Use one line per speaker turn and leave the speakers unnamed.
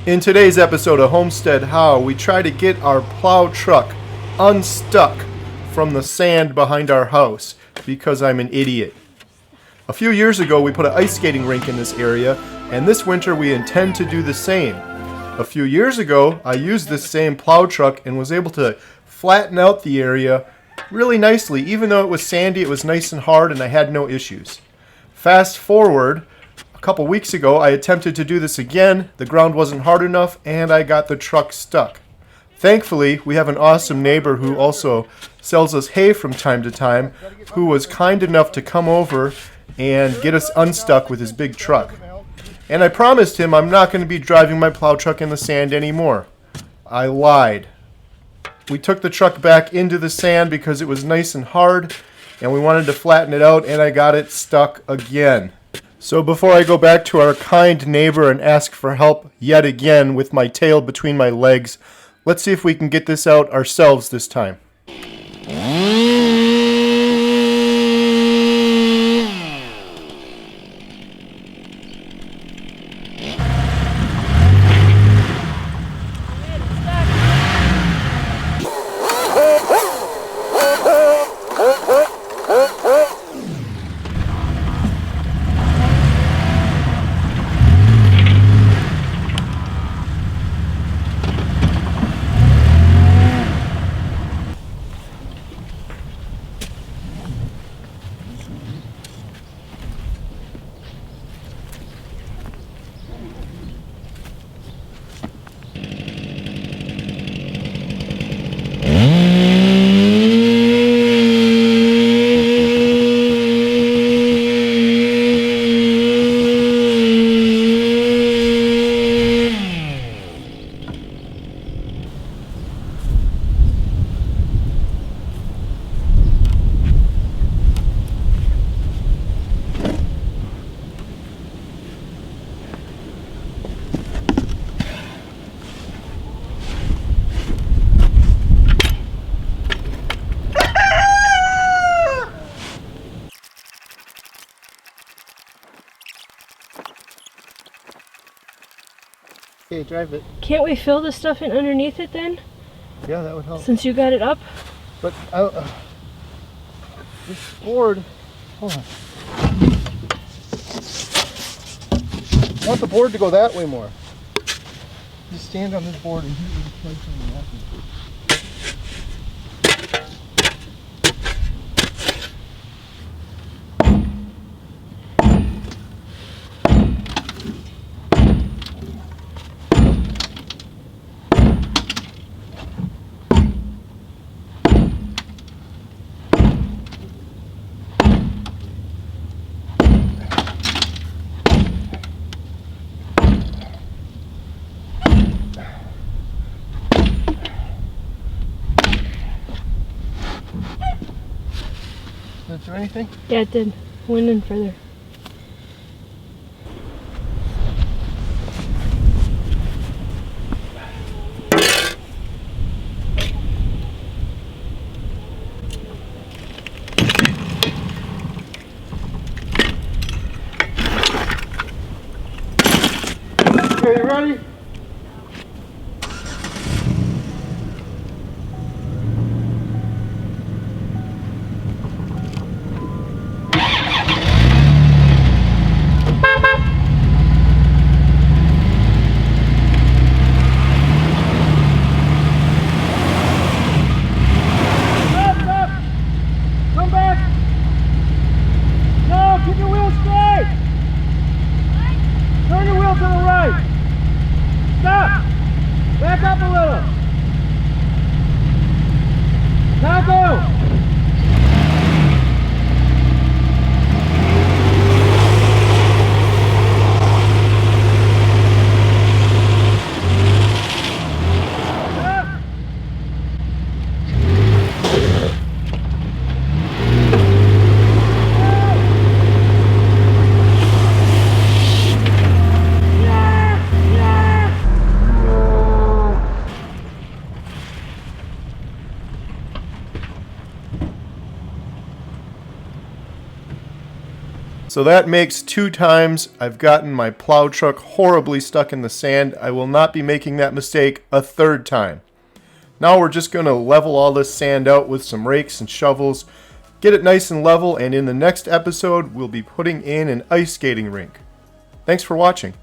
In today's episode of Homestead How, we try to get our plow truck unstuck from the sand behind our house because I'm an idiot. A few years ago, we put an ice skating rink in this area, and this winter we intend to do the same. A few years ago, I used this same plow truck and was able to flatten out the area really nicely. Even though it was sandy, it was nice and hard and I had no issues. Fast forward, a couple weeks ago, I attempted to do this again. The ground wasn't hard enough and I got the truck stuck. Thankfully, we have an awesome neighbor who also sells us hay from time to time, who was kind enough to come over and get us unstuck with his big truck. And I promised him I'm not going to be driving my plow truck in the sand anymore. I lied. We took the truck back into the sand because it was nice and hard and we wanted to flatten it out, and I got it stuck again. So before I go back to our kind neighbor and ask for help yet again with my tail between my legs, let's see if we can get this out ourselves this time. Okay, drive it.
Can't we fill the stuff in underneath it then?
Yeah, that would help.
Since you got it up?
But this board, hold on. I want the board to go that way more. Just stand on this board and hit it with the plug on the left. Did it do anything?
Yeah, it did. Went in further.
Okay, you ready? So that makes 2 times I've gotten my plow truck horribly stuck in the sand. I will not be making that mistake a 3rd time. Now we're just going to level all this sand out with some rakes and shovels, get it nice and level, and in the next episode we'll be putting in an ice skating rink. Thanks for watching.